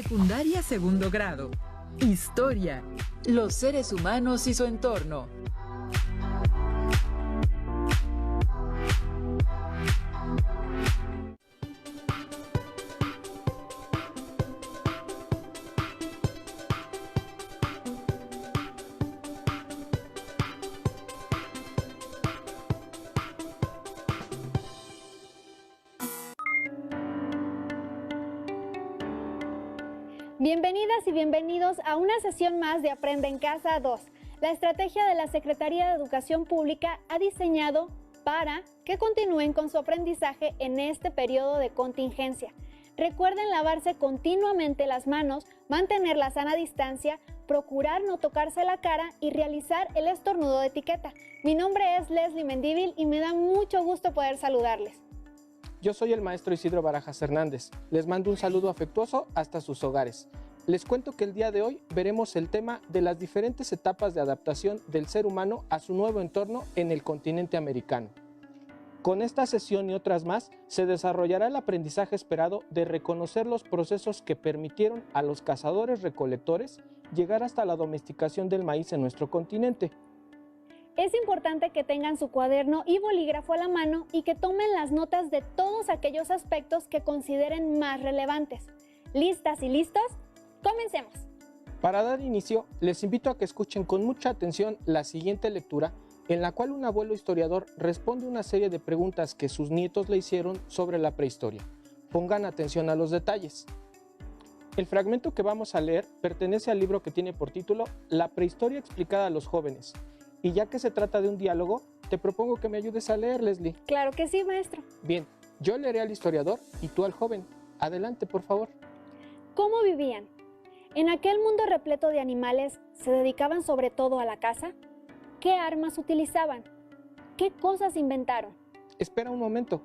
Secundaria segundo grado. Historia. Los seres humanos y su entorno. Bienvenidas y bienvenidos a una sesión más de Aprende en Casa 2. La estrategia de la Secretaría de Educación Pública ha diseñado para que continúen con su aprendizaje en este periodo de contingencia. Recuerden lavarse continuamente las manos, mantener la sana distancia, procurar no tocarse la cara y realizar el estornudo de etiqueta. Mi nombre es Leslie Mendívil y me da mucho gusto poder saludarles. Yo soy el maestro Isidro Barajas Hernández. Les mando un saludo afectuoso hasta sus hogares. Les cuento que el día de hoy veremos el tema de las diferentes etapas de adaptación del ser humano a su nuevo entorno en el continente americano. Con esta sesión y otras más, se desarrollará el aprendizaje esperado de reconocer los procesos que permitieron a los cazadores-recolectores llegar hasta la domesticación del maíz en nuestro continente. Es importante que tengan su cuaderno y bolígrafo a la mano y que tomen las notas de todos aquellos aspectos que consideren más relevantes. ¿Listas y listos? ¡Comencemos! Para dar inicio, les invito a que escuchen con mucha atención la siguiente lectura, en la cual un abuelo historiador responde una serie de preguntas que sus nietos le hicieron sobre la prehistoria. Pongan atención a los detalles. El fragmento que vamos a leer pertenece al libro que tiene por título La prehistoria explicada a los jóvenes. Y ya que se trata de un diálogo, te propongo que me ayudes a leer, Leslie. Claro que sí, maestro. Bien, yo leeré al historiador y tú al joven. Adelante, por favor. ¿Cómo vivían? En aquel mundo repleto de animales, ¿se dedicaban sobre todo a la caza? ¿Qué armas utilizaban? ¿Qué cosas inventaron? Espera un momento.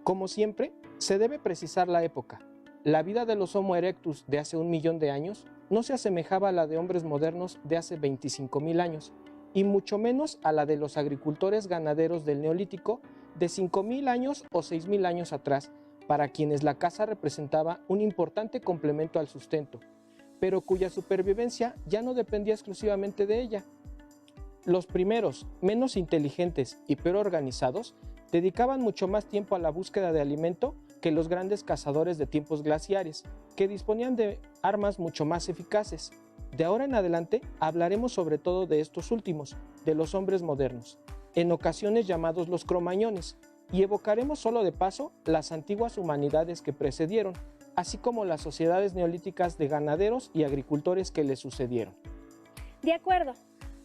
Como siempre, se debe precisar la época. La vida de los Homo erectus de hace 1 millón de años no se asemejaba a la de hombres modernos de hace 25.000 años, y mucho menos a la de los agricultores ganaderos del Neolítico de 5.000 años o 6.000 años atrás, para quienes la caza representaba un importante complemento al sustento, pero cuya supervivencia ya no dependía exclusivamente de ella. Los primeros, menos inteligentes y peor organizados, dedicaban mucho más tiempo a la búsqueda de alimento que los grandes cazadores de tiempos glaciares, que disponían de armas mucho más eficaces. De ahora en adelante hablaremos sobre todo de estos últimos, de los hombres modernos, en ocasiones llamados los cromañones, y evocaremos solo de paso las antiguas humanidades que precedieron, así como las sociedades neolíticas de ganaderos y agricultores que le sucedieron. De acuerdo,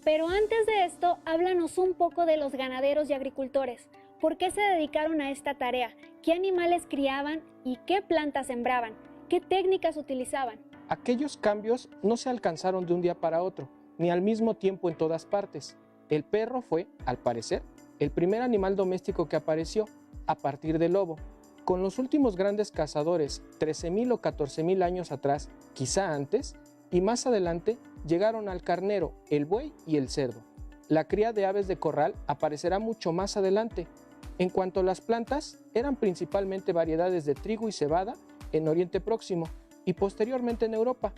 pero antes de esto, háblanos un poco de los ganaderos y agricultores. ¿Por qué se dedicaron a esta tarea? ¿Qué animales criaban y qué plantas sembraban? ¿Qué técnicas utilizaban? Aquellos cambios no se alcanzaron de un día para otro, ni al mismo tiempo en todas partes. El perro fue, al parecer, el primer animal doméstico que apareció, a partir del lobo. Con los últimos grandes cazadores, 13.000 o 14.000 años atrás, quizá antes, y más adelante, llegaron al carnero, el buey y el cerdo. La cría de aves de corral aparecerá mucho más adelante. En cuanto a las plantas, eran principalmente variedades de trigo y cebada en Oriente Próximo, y posteriormente en Europa.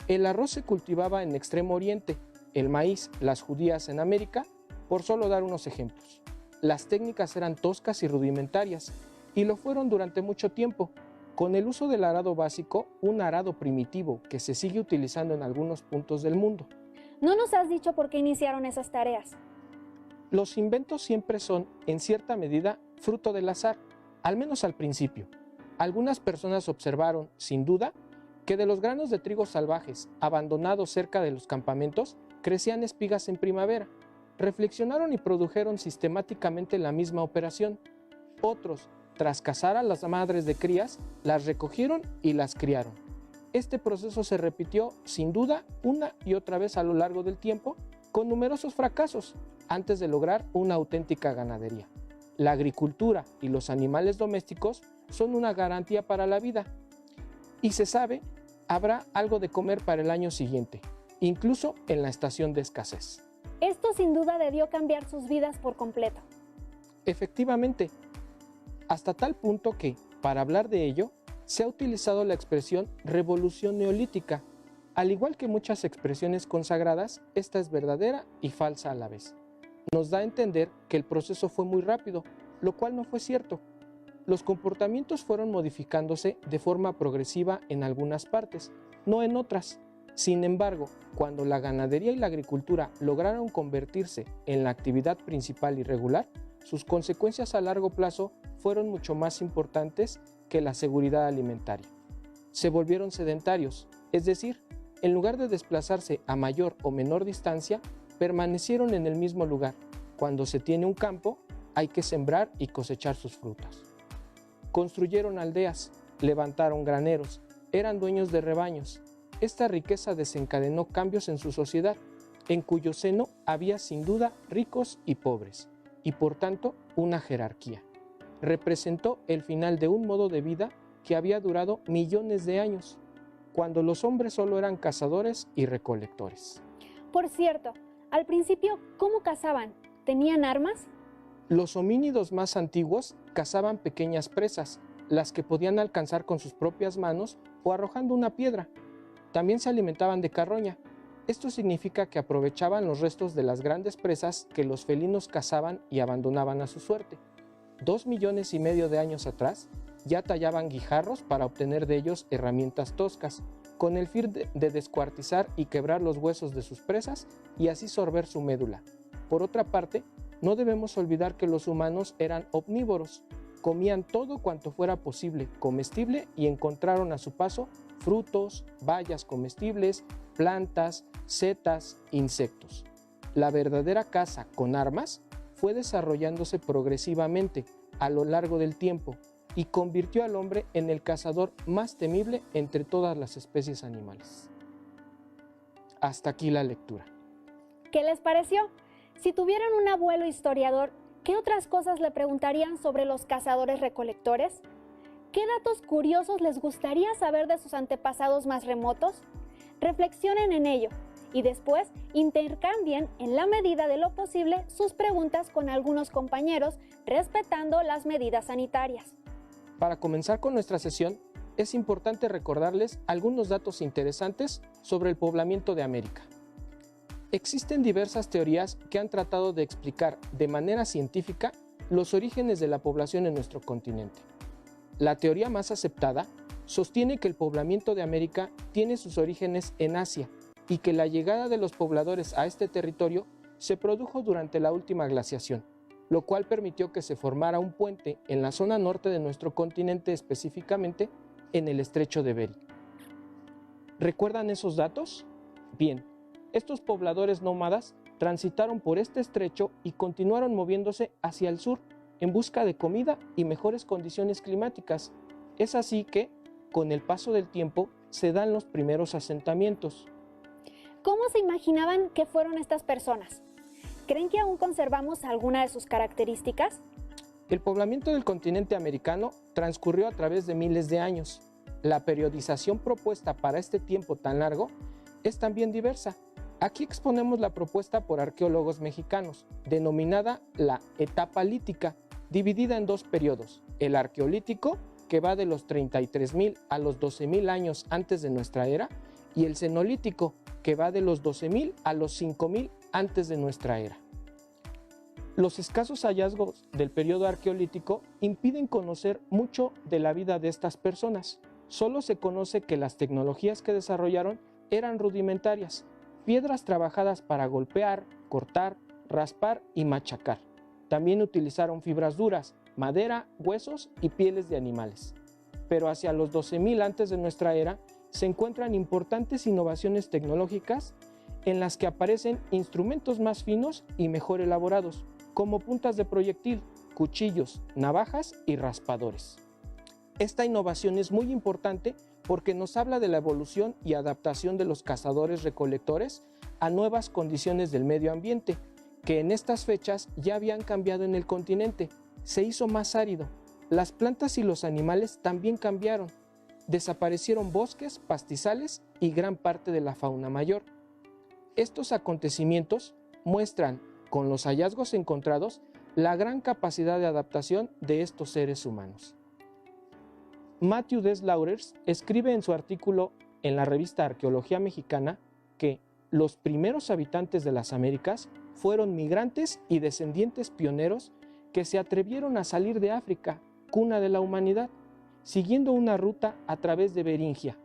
El arroz se cultivaba en Extremo Oriente, el maíz, las judías en América, por solo dar unos ejemplos. Las técnicas eran toscas y rudimentarias, y lo fueron durante mucho tiempo, con el uso del arado básico, un arado primitivo que se sigue utilizando en algunos puntos del mundo. No nos has dicho por qué iniciaron esas tareas. Los inventos siempre son, en cierta medida, fruto del azar, al menos al principio. Algunas personas observaron, sin duda, que de los granos de trigo salvajes abandonados cerca de los campamentos crecían espigas en primavera. Reflexionaron y produjeron sistemáticamente la misma operación. Otros, tras cazar a las madres de crías, las recogieron y las criaron. Este proceso se repitió, sin duda, una y otra vez a lo largo del tiempo, con numerosos fracasos, antes de lograr una auténtica ganadería. La agricultura y los animales domésticos son una garantía para la vida. Y se sabe, habrá algo de comer para el año siguiente, incluso en la estación de escasez. Esto sin duda debió cambiar sus vidas por completo. Efectivamente, hasta tal punto que, para hablar de ello, se ha utilizado la expresión revolución neolítica. Al igual que muchas expresiones consagradas, esta es verdadera y falsa a la vez. Nos da a entender que el proceso fue muy rápido, lo cual no fue cierto. Los comportamientos fueron modificándose de forma progresiva en algunas partes, no en otras. Sin embargo, cuando la ganadería y la agricultura lograron convertirse en la actividad principal y regular, sus consecuencias a largo plazo fueron mucho más importantes que la seguridad alimentaria. Se volvieron sedentarios, es decir, en lugar de desplazarse a mayor o menor distancia, permanecieron en el mismo lugar. Cuando se tiene un campo, hay que sembrar y cosechar sus frutas. Construyeron aldeas, levantaron graneros, eran dueños de rebaños. Esta riqueza desencadenó cambios en su sociedad, en cuyo seno había sin duda ricos y pobres, y por tanto una jerarquía. Representó el final de un modo de vida que había durado millones de años, cuando los hombres solo eran cazadores y recolectores. Por cierto, al principio, ¿cómo cazaban? ¿Tenían armas? Los homínidos más antiguos cazaban pequeñas presas, las que podían alcanzar con sus propias manos o arrojando una piedra. También se alimentaban de carroña. Esto significa que aprovechaban los restos de las grandes presas que los felinos cazaban y abandonaban a su suerte. 2,5 millones de años atrás, ya tallaban guijarros para obtener de ellos herramientas toscas, con el fin de descuartizar y quebrar los huesos de sus presas y así sorber su médula. Por otra parte, no debemos olvidar que los humanos eran omnívoros, comían todo cuanto fuera posible, comestible, y encontraron a su paso frutos, bayas comestibles, plantas, setas, insectos. La verdadera caza con armas fue desarrollándose progresivamente a lo largo del tiempo y convirtió al hombre en el cazador más temible entre todas las especies animales. Hasta aquí la lectura. ¿Qué les pareció? Si tuvieran un abuelo historiador, ¿qué otras cosas le preguntarían sobre los cazadores recolectores? ¿Qué datos curiosos les gustaría saber de sus antepasados más remotos? Reflexionen en ello y después intercambien en la medida de lo posible sus preguntas con algunos compañeros, respetando las medidas sanitarias. Para comenzar con nuestra sesión, es importante recordarles algunos datos interesantes sobre el poblamiento de América. Existen diversas teorías que han tratado de explicar de manera científica los orígenes de la población en nuestro continente. La teoría más aceptada sostiene que el poblamiento de América tiene sus orígenes en Asia y que la llegada de los pobladores a este territorio se produjo durante la última glaciación, lo cual permitió que se formara un puente en la zona norte de nuestro continente, específicamente en el estrecho de Bering. ¿Recuerdan esos datos? Bien, estos pobladores nómadas transitaron por este estrecho y continuaron moviéndose hacia el sur en busca de comida y mejores condiciones climáticas. Es así que, con el paso del tiempo, se dan los primeros asentamientos. ¿Cómo se imaginaban que fueron estas personas? ¿Creen que aún conservamos alguna de sus características? El poblamiento del continente americano transcurrió a través de miles de años. La periodización propuesta para este tiempo tan largo es también diversa. Aquí exponemos la propuesta por arqueólogos mexicanos, denominada la etapa lítica, dividida en dos periodos: el arqueolítico, que va de los 33,000 a los 12,000 años antes de nuestra era, y el cenolítico, que va de los 12,000 a los 5,000 antes de nuestra era. Los escasos hallazgos del periodo arqueolítico impiden conocer mucho de la vida de estas personas. Solo se conoce que las tecnologías que desarrollaron eran rudimentarias: piedras trabajadas para golpear, cortar, raspar y machacar. También utilizaron fibras duras, madera, huesos y pieles de animales. Pero hacia los 12,000 antes de nuestra era se encuentran importantes innovaciones tecnológicas en las que aparecen instrumentos más finos y mejor elaborados, como puntas de proyectil, cuchillos, navajas y raspadores. Esta innovación es muy importante porque nos habla de la evolución y adaptación de los cazadores-recolectores a nuevas condiciones del medio ambiente, que en estas fechas ya habían cambiado en el continente. Se hizo más árido, las plantas y los animales también cambiaron, desaparecieron bosques, pastizales y gran parte de la fauna mayor. Estos acontecimientos muestran, con los hallazgos encontrados, la gran capacidad de adaptación de estos seres humanos. Matthew Deslaughter escribe en su artículo en la revista Arqueología Mexicana que los primeros habitantes de las Américas fueron migrantes y descendientes pioneros que se atrevieron a salir de África, cuna de la humanidad, siguiendo una ruta a través de Beringia.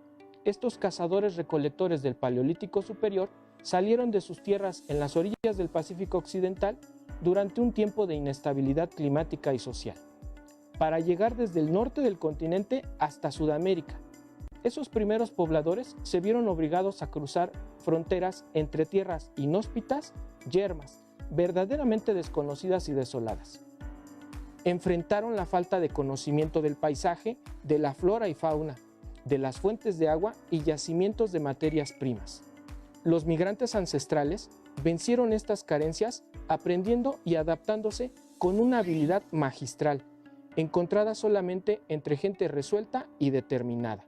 Estos cazadores-recolectores del Paleolítico Superior salieron de sus tierras en las orillas del Pacífico Occidental durante un tiempo de inestabilidad climática y social, para llegar desde el norte del continente hasta Sudamérica. Esos primeros pobladores se vieron obligados a cruzar fronteras entre tierras inhóspitas, yermas, verdaderamente desconocidas y desoladas. Enfrentaron la falta de conocimiento del paisaje, de la flora y fauna, de las fuentes de agua y yacimientos de materias primas. Los migrantes ancestrales vencieron estas carencias aprendiendo y adaptándose con una habilidad magistral, encontrada solamente entre gente resuelta y determinada.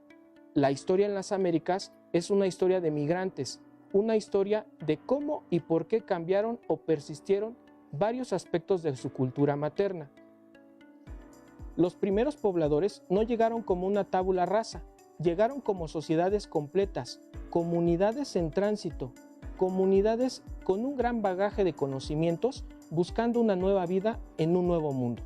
La historia en las Américas es una historia de migrantes, una historia de cómo y por qué cambiaron o persistieron varios aspectos de su cultura materna. Los primeros pobladores no llegaron como una tabula rasa, llegaron como sociedades completas, comunidades en tránsito, comunidades con un gran bagaje de conocimientos buscando una nueva vida en un nuevo mundo.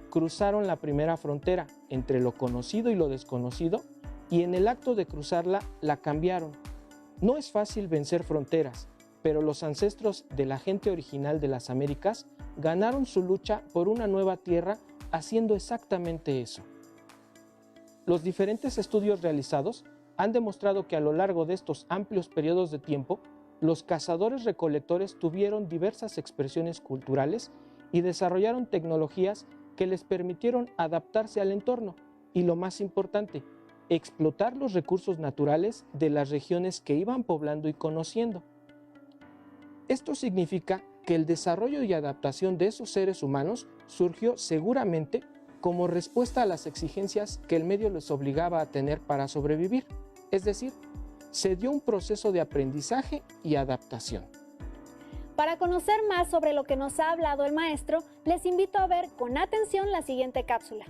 Cruzaron la primera frontera entre lo conocido y lo desconocido y en el acto de cruzarla la cambiaron. No es fácil vencer fronteras, pero los ancestros de la gente original de las Américas ganaron su lucha por una nueva tierra haciendo exactamente eso. Los diferentes estudios realizados han demostrado que a lo largo de estos amplios periodos de tiempo, los cazadores-recolectores tuvieron diversas expresiones culturales y desarrollaron tecnologías que les permitieron adaptarse al entorno y, lo más importante, explotar los recursos naturales de las regiones que iban poblando y conociendo. Esto significa que el desarrollo y adaptación de esos seres humanos surgió seguramente como respuesta a las exigencias que el medio les obligaba a tener para sobrevivir, es decir, se dio un proceso de aprendizaje y adaptación. Para conocer más sobre lo que nos ha hablado el maestro, les invito a ver con atención la siguiente cápsula.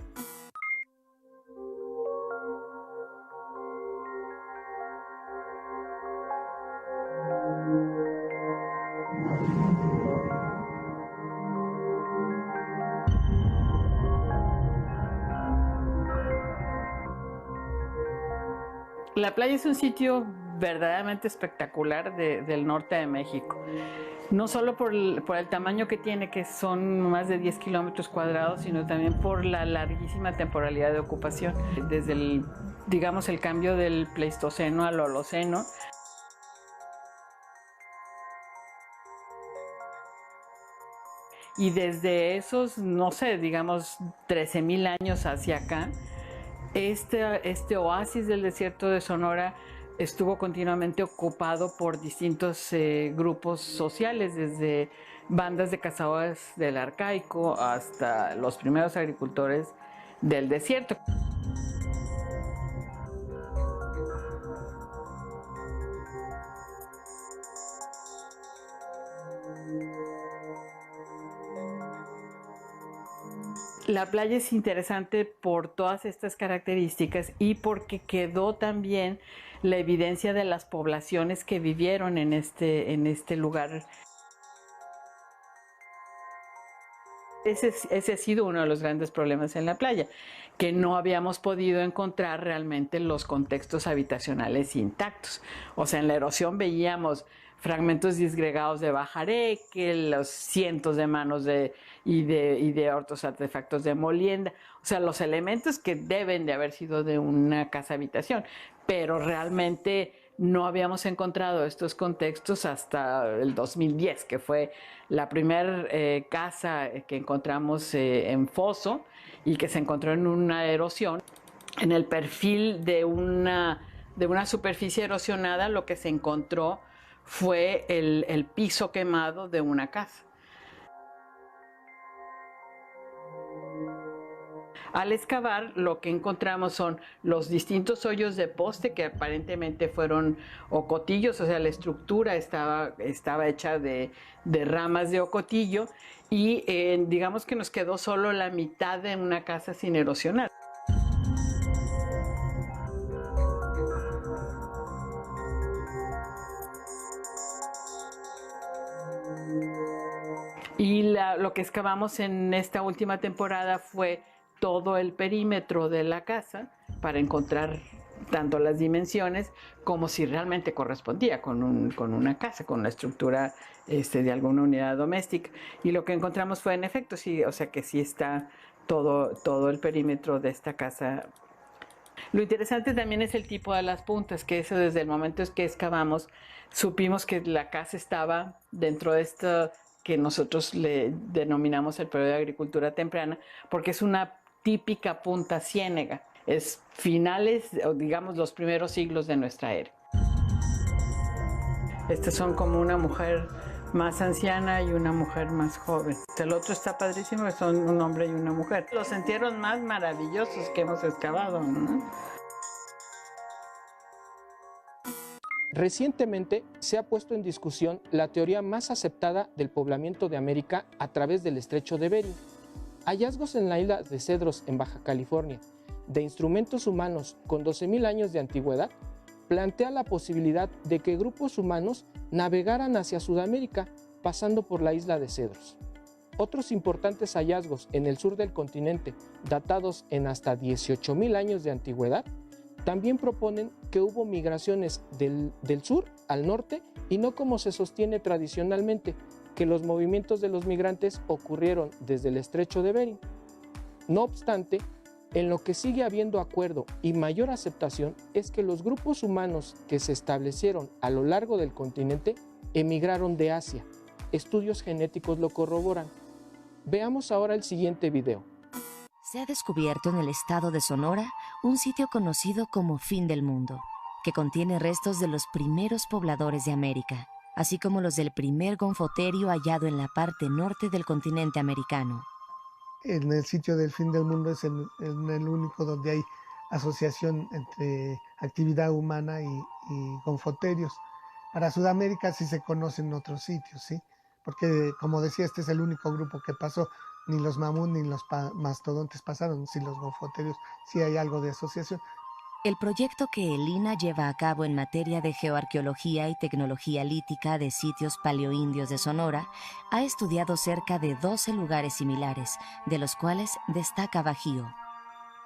La playa es un sitio verdaderamente espectacular del norte de México. No solo por el tamaño que tiene, que son más de 10 kilómetros cuadrados, sino también por la larguísima temporalidad de ocupación. Desde el cambio del Pleistoceno al Holoceno. Y desde esos, 13,000 años hacia acá, este oasis del desierto de Sonora estuvo continuamente ocupado por distintos grupos sociales, desde bandas de cazadores del Arcaico hasta los primeros agricultores del desierto. La playa es interesante por todas estas características y porque quedó también la evidencia de las poblaciones que vivieron en este lugar. Ese ha sido uno de los grandes problemas en la playa, que no habíamos podido encontrar realmente los contextos habitacionales intactos. O sea, en la erosión veíamos fragmentos disgregados de bajareque, los cientos de manos y de otros artefactos de molienda, o sea, los elementos que deben de haber sido de una casa habitación, pero realmente no habíamos encontrado estos contextos hasta el 2010, que fue la primera casa que encontramos en foso y que se encontró en una erosión. En el perfil de una superficie erosionada, lo que se encontró fue el piso quemado de una casa. Al excavar, lo que encontramos son los distintos hoyos de poste que aparentemente fueron ocotillos, o sea, la estructura estaba hecha de ramas de ocotillo y digamos que nos quedó solo la mitad de una casa sin erosionar. Y lo que excavamos en esta última temporada fue todo el perímetro de la casa para encontrar tanto las dimensiones como si realmente correspondía con una casa, con la estructura de alguna unidad doméstica. Y lo que encontramos fue, en efecto, sí, o sea que sí está todo el perímetro de esta casa. Lo interesante también es el tipo de las puntas, que eso desde el momento que excavamos supimos que la casa estaba dentro de esto que nosotros le denominamos el periodo de agricultura temprana, porque es una típica punta ciénega. Es finales, o digamos, los primeros siglos de nuestra era. Estas son como una mujer más anciana y una mujer más joven. El otro está padrísimo, son un hombre y una mujer. Los entierros más maravillosos que hemos excavado, ¿no? Recientemente se ha puesto en discusión la teoría más aceptada del poblamiento de América a través del estrecho de Bering. Hallazgos en la isla de Cedros, en Baja California, de instrumentos humanos con 12.000 años de antigüedad, plantea la posibilidad de que grupos humanos navegaran hacia Sudamérica pasando por la isla de Cedros. Otros importantes hallazgos en el sur del continente, datados en hasta 18.000 años de antigüedad, también proponen que hubo migraciones del sur al norte y no como se sostiene tradicionalmente, que los movimientos de los migrantes ocurrieron desde el estrecho de Bering. No obstante, en lo que sigue habiendo acuerdo y mayor aceptación es que los grupos humanos que se establecieron a lo largo del continente emigraron de Asia. Estudios genéticos lo corroboran. Veamos ahora el siguiente video. Se ha descubierto en el estado de Sonora un sitio conocido como Fin del Mundo, que contiene restos de los primeros pobladores de América, así como los del primer gonfoterio hallado en la parte norte del continente americano. En el sitio del Fin del Mundo es el único donde hay asociación entre actividad humana y gonfoterios. Para Sudamérica sí se conocen otros sitios, ¿sí? Porque, como decía, este es el único grupo que pasó. Ni los mamut ni los mastodontes pasaron, si los gonfoterios sí hay algo de asociación. El proyecto que el INAH lleva a cabo en materia de geoarqueología y tecnología lítica de sitios paleoindios de Sonora ha estudiado cerca de 12 lugares similares, de los cuales destaca Bajío.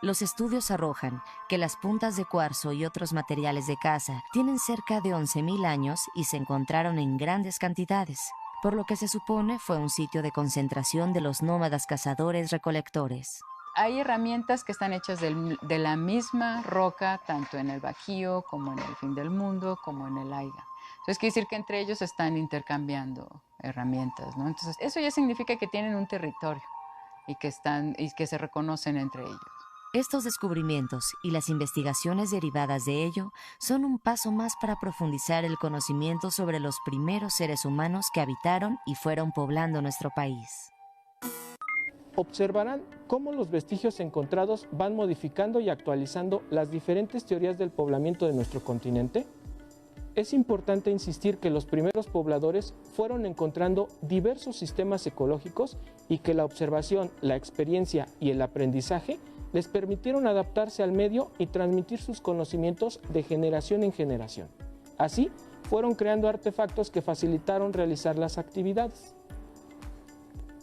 Los estudios arrojan que las puntas de cuarzo y otros materiales de caza tienen cerca de 11.000 años y se encontraron en grandes cantidades, por lo que se supone fue un sitio de concentración de los nómadas cazadores-recolectores. Hay herramientas que están hechas de la misma roca, tanto en el Bajío, como en el Fin del Mundo, como en el Aiga. Entonces quiere decir que entre ellos están intercambiando herramientas, ¿no? Entonces eso ya significa que tienen un territorio y que se reconocen entre ellos. Estos descubrimientos y las investigaciones derivadas de ello son un paso más para profundizar el conocimiento sobre los primeros seres humanos que habitaron y fueron poblando nuestro país. Observarán cómo los vestigios encontrados van modificando y actualizando las diferentes teorías del poblamiento de nuestro continente. Es importante insistir que los primeros pobladores fueron encontrando diversos sistemas ecológicos y que la observación, la experiencia y el aprendizaje les permitieron adaptarse al medio y transmitir sus conocimientos de generación en generación. Así, fueron creando artefactos que facilitaron realizar las actividades.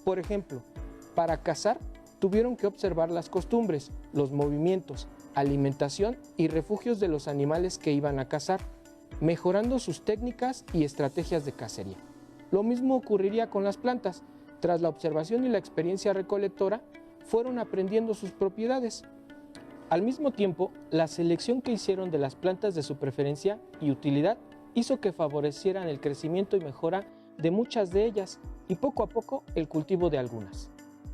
Por ejemplo, para cazar, tuvieron que observar las costumbres, los movimientos, alimentación y refugios de los animales que iban a cazar, mejorando sus técnicas y estrategias de cacería. Lo mismo ocurriría con las plantas. Tras la observación y la experiencia recolectora, fueron aprendiendo sus propiedades. Al mismo tiempo, la selección que hicieron de las plantas de su preferencia y utilidad hizo que favorecieran el crecimiento y mejora de muchas de ellas y poco a poco el cultivo de algunas.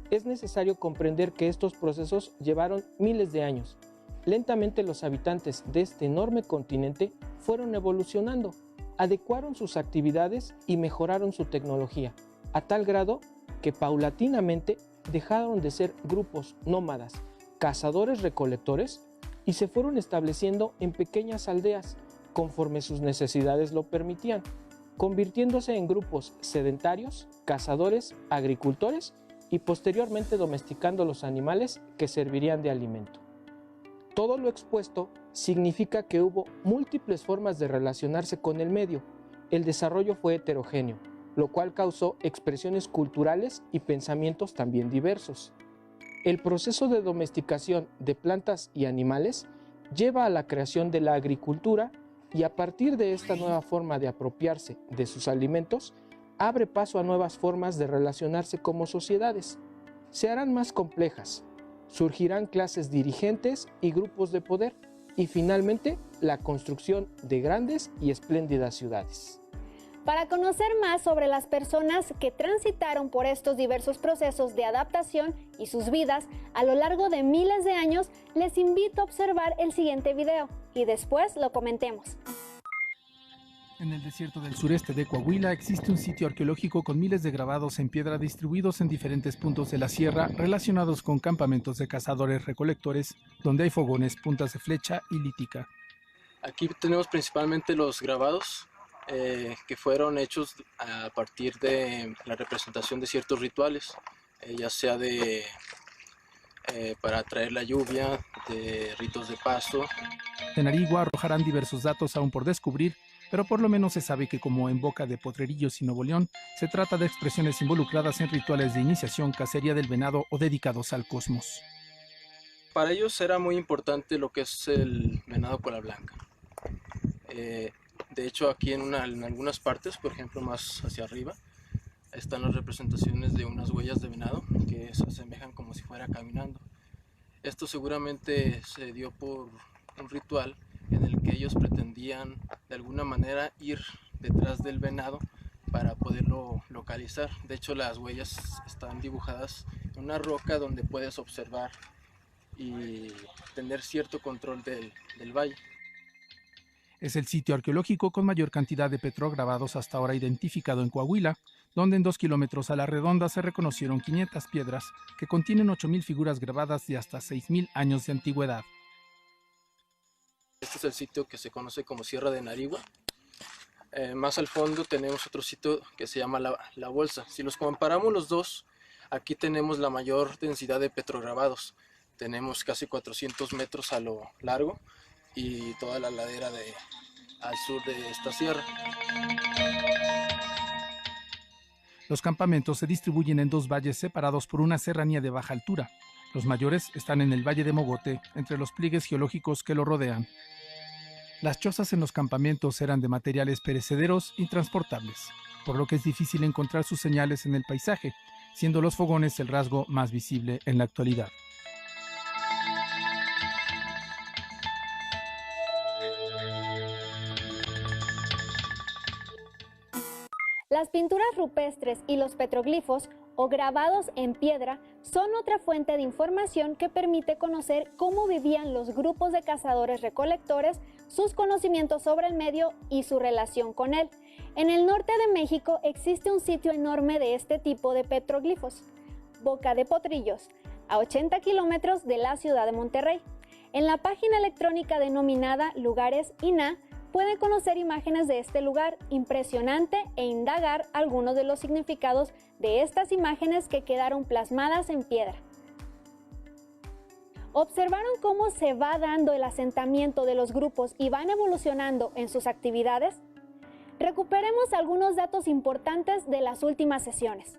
Es necesario comprender que estos procesos llevaron miles de años. Lentamente los habitantes de este enorme continente fueron evolucionando, adecuaron sus actividades y mejoraron su tecnología, a tal grado que paulatinamente dejaron de ser grupos nómadas, cazadores-recolectores y se fueron estableciendo en pequeñas aldeas conforme sus necesidades lo permitían, convirtiéndose en grupos sedentarios, cazadores, agricultores y posteriormente domesticando los animales que servirían de alimento. Todo lo expuesto significa que hubo múltiples formas de relacionarse con el medio. El desarrollo fue heterogéneo. lo cual causó expresiones culturales y pensamientos también diversos. El proceso de domesticación de plantas y animales lleva a la creación de la agricultura y a partir de esta nueva forma de apropiarse de sus alimentos, abre paso a nuevas formas de relacionarse como sociedades. Se harán más complejas, surgirán clases dirigentes y grupos de poder, y finalmente la construcción de grandes y espléndidas ciudades. Para conocer más sobre las personas que transitaron por estos diversos procesos de adaptación y sus vidas a lo largo de miles de años, les invito a observar el siguiente video y después lo comentemos. En el desierto del sureste de Coahuila existe un sitio arqueológico con miles de grabados en piedra distribuidos en diferentes puntos de la sierra relacionados con campamentos de cazadores-recolectores, donde hay fogones, puntas de flecha y lítica. Aquí tenemos principalmente los grabados que fueron hechos a partir de la representación de ciertos rituales, ya sea para atraer la lluvia, de ritos de paso. En Arigua arrojarán diversos datos aún por descubrir, pero por lo menos se sabe que, como en Boca de Potrerillos y Nuevo León, se trata de expresiones involucradas en rituales de iniciación, cacería del venado o dedicados al cosmos. Para ellos era muy importante lo que es el venado cola blanca. De hecho, aquí en algunas partes, por ejemplo más hacia arriba, están las representaciones de unas huellas de venado que se asemejan como si fuera caminando. Esto seguramente se dio por un ritual en el que ellos pretendían de alguna manera ir detrás del venado para poderlo localizar. De hecho, las huellas están dibujadas en una roca donde puedes observar y tener cierto control del valle. Es el sitio arqueológico con mayor cantidad de petrograbados hasta ahora identificado en Coahuila, donde en 2 kilómetros a la redonda se reconocieron 500 piedras que contienen 8,000 figuras grabadas de hasta 6,000 años de antigüedad. Este es el sitio que se conoce como Sierra de Narigua. Más al fondo tenemos otro sitio que se llama La Bolsa. Si los comparamos los dos, aquí tenemos la mayor densidad de petrograbados. Tenemos casi 400 metros a lo largo y toda la ladera al sur de esta sierra. Los campamentos se distribuyen en 2 valles separados por una serranía de baja altura. Los mayores están en el Valle de Mogote, entre los pliegues geológicos que lo rodean. Las chozas en los campamentos eran de materiales perecederos y transportables, por lo que es difícil encontrar sus señales en el paisaje, siendo los fogones el rasgo más visible en la actualidad. Las pinturas rupestres y los petroglifos o grabados en piedra son otra fuente de información que permite conocer cómo vivían los grupos de cazadores-recolectores, sus conocimientos sobre el medio y su relación con él. En el norte de México existe un sitio enorme de este tipo de petroglifos, Boca de Potrillos, a 80 kilómetros de la ciudad de Monterrey. En la página electrónica denominada Lugares INAH, pueden conocer imágenes de este lugar impresionante e indagar algunos de los significados de estas imágenes que quedaron plasmadas en piedra. ¿Observaron cómo se va dando el asentamiento de los grupos y van evolucionando en sus actividades? Recuperemos algunos datos importantes de las últimas sesiones.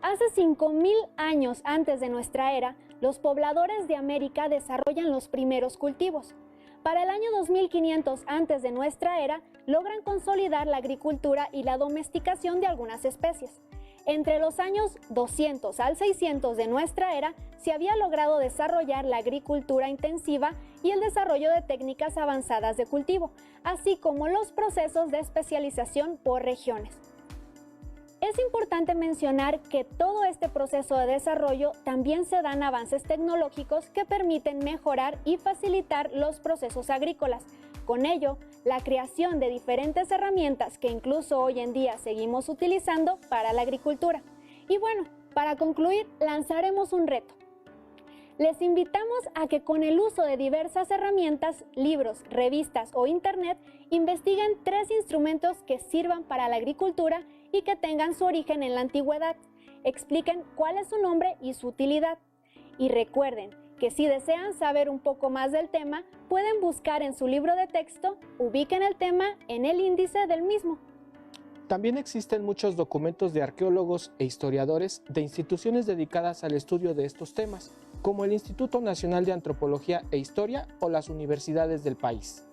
Hace 5,000 años antes de nuestra era, los pobladores de América desarrollan los primeros cultivos. Para el año 2500 antes de nuestra era, logran consolidar la agricultura y la domesticación de algunas especies. Entre los años 200 al 600 de nuestra era, se había logrado desarrollar la agricultura intensiva y el desarrollo de técnicas avanzadas de cultivo, así como los procesos de especialización por regiones. Es importante mencionar que todo este proceso de desarrollo también se dan avances tecnológicos que permiten mejorar y facilitar los procesos agrícolas. Con ello, la creación de diferentes herramientas que incluso hoy en día seguimos utilizando para la agricultura. Y bueno, para concluir, lanzaremos un reto. Les invitamos a que con el uso de diversas herramientas, libros, revistas o internet, investiguen 3 instrumentos que sirvan para la agricultura y que tengan su origen en la antigüedad. Expliquen cuál es su nombre y su utilidad. Y recuerden que si desean saber un poco más del tema, pueden buscar en su libro de texto, ubiquen el tema en el índice del mismo. También existen muchos documentos de arqueólogos e historiadores de instituciones dedicadas al estudio de estos temas, como el Instituto Nacional de Antropología e Historia o las universidades del país.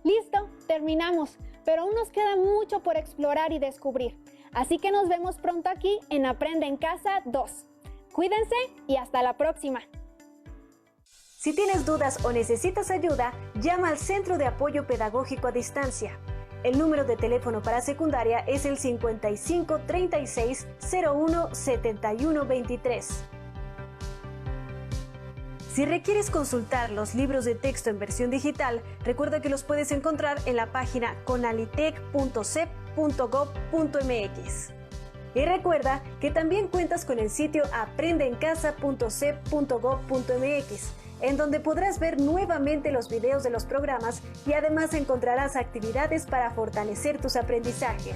Listo, terminamos, pero aún nos queda mucho por explorar y descubrir. Así que nos vemos pronto aquí en Aprende en Casa 2. Cuídense y hasta la próxima. Si tienes dudas o necesitas ayuda, llama al Centro de Apoyo Pedagógico a Distancia. El número de teléfono para secundaria es el 55 36 01 71 23. Si requieres consultar los libros de texto en versión digital, recuerda que los puedes encontrar en la página conalitec.cep.gov.mx. Y recuerda que también cuentas con el sitio aprendeencasa.cep.gov.mx, en donde podrás ver nuevamente los videos de los programas y además encontrarás actividades para fortalecer tus aprendizajes.